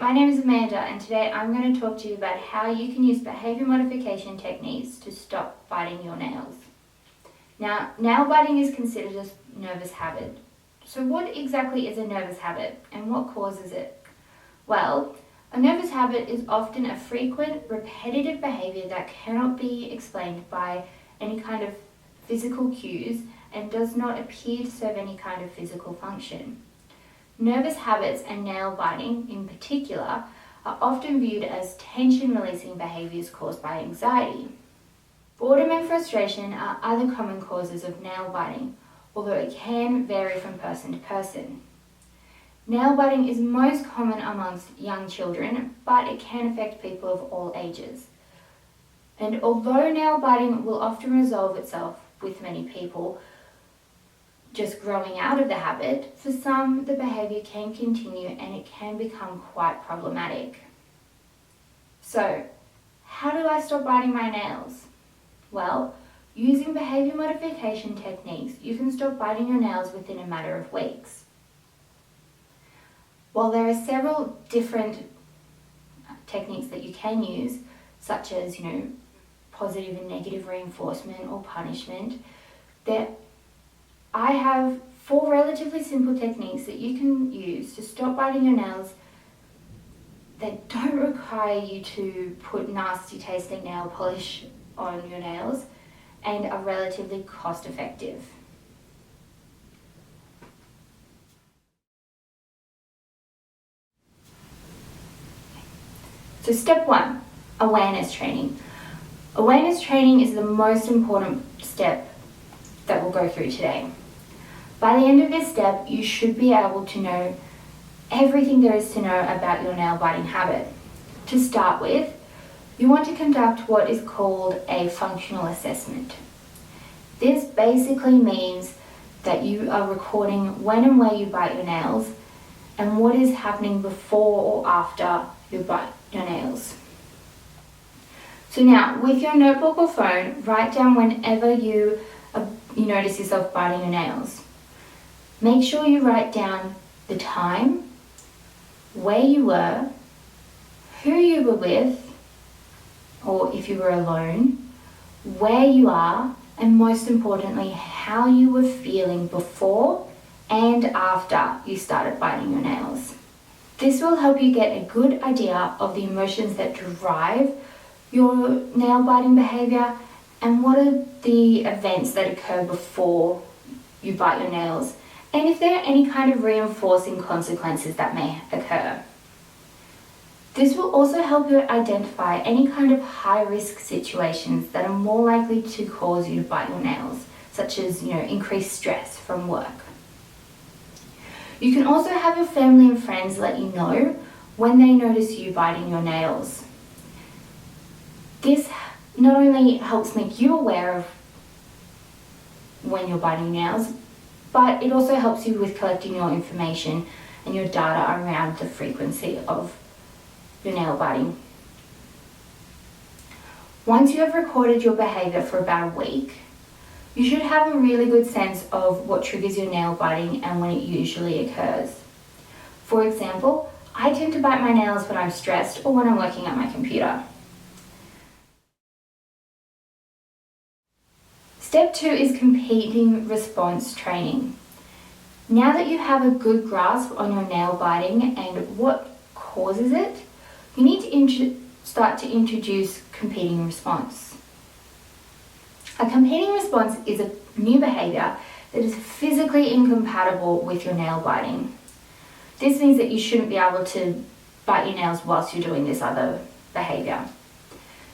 my name is Amanda and today I'm going to talk to you about how you can use behaviour modification techniques to stop biting your nails. Now, nail biting is considered a nervous habit. So what exactly is a nervous habit and what causes it? Well, a nervous habit is often a frequent, repetitive behaviour that cannot be explained by any kind of physical cues and does not appear to serve any kind of physical function. Nervous habits and nail biting in particular are often viewed as tension-releasing behaviours caused by anxiety. Boredom and frustration are other common causes of nail biting, although it can vary from person to person. Nail biting is most common amongst young children, but it can affect people of all ages. And although nail biting will often resolve itself with many people, just growing out of the habit, for some the behaviour can continue and it can become quite problematic. So, how do I stop biting my nails? Well, using behaviour modification techniques, you can stop biting your nails within a matter of weeks. While there are several different techniques that you can use, such as, positive and negative reinforcement or punishment, I have 4 relatively simple techniques that you can use to stop biting your nails that don't require you to put nasty tasting nail polish on your nails and are relatively cost effective. So step 1, awareness training. Awareness training is the most important step that we'll go through today. By the end of this step, you should be able to know everything there is to know about your nail biting habit. To start with, you want to conduct what is called a functional assessment. This basically means that you are recording when and where you bite your nails and what is happening before or after you bite your nails. So now, with your notebook or phone, write down whenever you notice yourself biting your nails. Make sure you write down the time, where you were, who you were with, or if you were alone, where you are, and most importantly, how you were feeling before and after you started biting your nails. This will help you get a good idea of the emotions that drive your nail biting behaviour and what are the events that occur before you bite your nails, and if there are any kind of reinforcing consequences that may occur. This will also help you identify any kind of high-risk situations that are more likely to cause you to bite your nails, such as increased stress from work. You can also have your family and friends let you know when they notice you biting your nails. This not only helps make you aware of when you're biting nails, but it also helps you with collecting your information and your data around the frequency of your nail biting. Once you have recorded your behaviour for about a week, you should have a really good sense of what triggers your nail biting and when it usually occurs. For example, I tend to bite my nails when I'm stressed or when I'm working at my computer. Step 2 is competing response training. Now that you have a good grasp on your nail biting and what causes it, you need to start to introduce competing response. A competing response is a new behaviour that is physically incompatible with your nail biting. This means that you shouldn't be able to bite your nails whilst you're doing this other behaviour.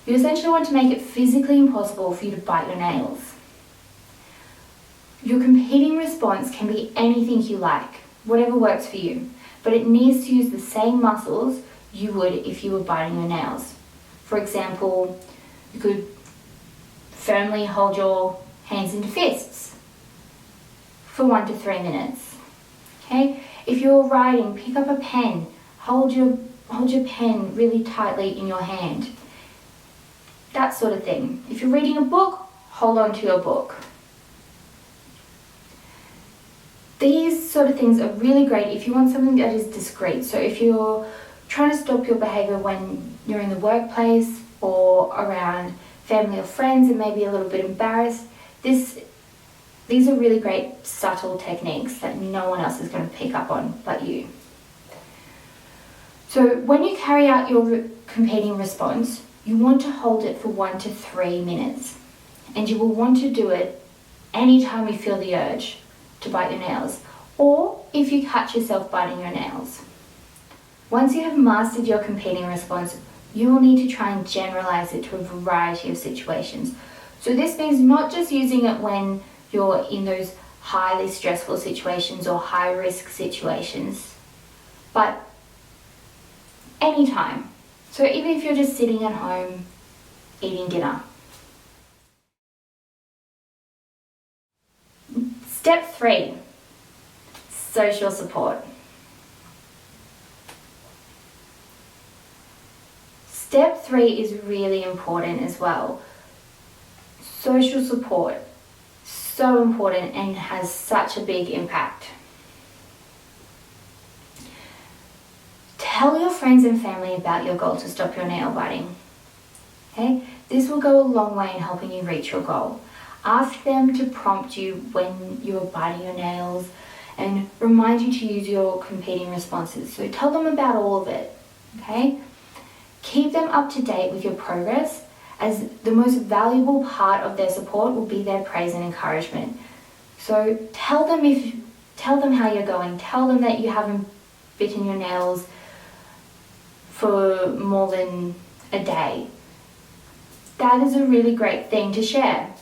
You essentially want to make it physically impossible for you to bite your nails. Your competing response can be anything you like, whatever works for you, but it needs to use the same muscles you would if you were biting your nails. For example, you could firmly hold your hands into fists for 1 to 3 minutes. Okay? If you're writing, pick up a pen, hold your pen really tightly in your hand. That sort of thing. If you're reading a book, hold on to your book. These sort of things are really great if you want something that is discreet. So if you're trying to stop your behaviour when you're in the workplace or around family or friends and maybe a little bit embarrassed. These are really great subtle techniques that no one else is going to pick up on but you. So when you carry out your competing response, you want to hold it for 1 to 3 minutes. And you will want to do it anytime you feel the urge to bite your nails, or if you catch yourself biting your nails. Once you have mastered your competing response, you will need to try and generalize it to a variety of situations. So this means not just using it when you're in those highly stressful situations or high risk situations, but anytime. So even if you're just sitting at home eating dinner. Step 3, social support. Step 3 is really important as well. Social support, so important and has such a big impact. Tell your friends and family about your goal to stop your nail biting. Okay? This will go a long way in helping you reach your goal. Ask them to prompt you when you are biting your nails and remind you to use your competing responses. So tell them about all of it. Okay? Keep them up to date with your progress, as the most valuable part of their support will be their praise and encouragement. So tell them how you're going. Tell them that you haven't bitten your nails for more than a day. That is a really great thing to share.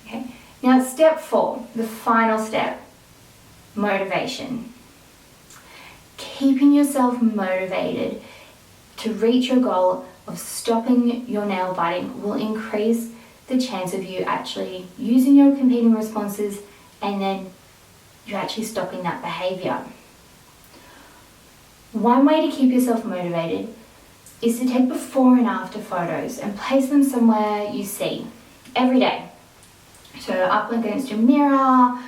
Okay. Now step 4, the final step, motivation. Keeping yourself motivated to reach your goal of stopping your nail biting will increase the chance of you actually using your competing responses and then you actually stopping that behavior. One way to keep yourself motivated is to take before and after photos and place them somewhere you see every day. So up against your mirror,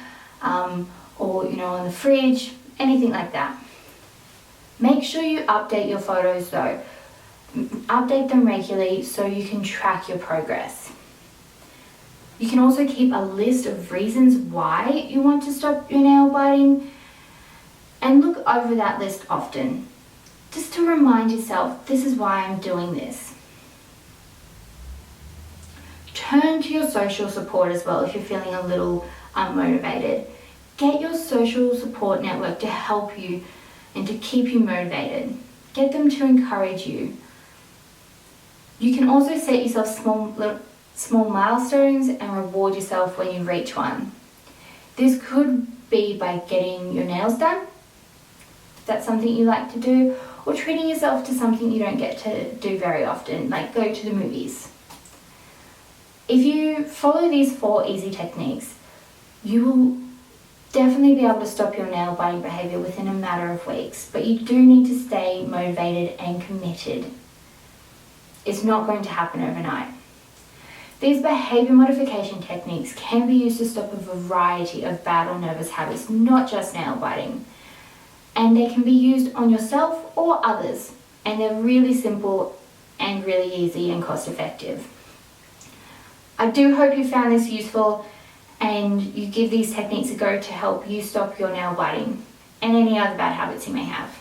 or on the fridge, anything like that. Make sure you update your photos though. Update them regularly so you can track your progress. You can also keep a list of reasons why you want to stop your nail biting and look over that list often, just to remind yourself, this is why I'm doing this. Turn to your social support as well if you're feeling a little unmotivated. Get your social support network to help you and to keep you motivated. Get them to encourage you. You can also set yourself small milestones and reward yourself when you reach one. This could be by getting your nails done, if that's something you like to do, or treating yourself to something you don't get to do very often, like go to the movies. If you follow these 4 easy techniques, you will definitely be able to stop your nail biting behaviour within a matter of weeks, but you do need to stay motivated and committed. It's not going to happen overnight. These behaviour modification techniques can be used to stop a variety of bad or nervous habits, not just nail biting. And they can be used on yourself or others, and they're really simple and really easy and cost effective. I do hope you found this useful and you give these techniques a go to help you stop your nail biting and any other bad habits you may have.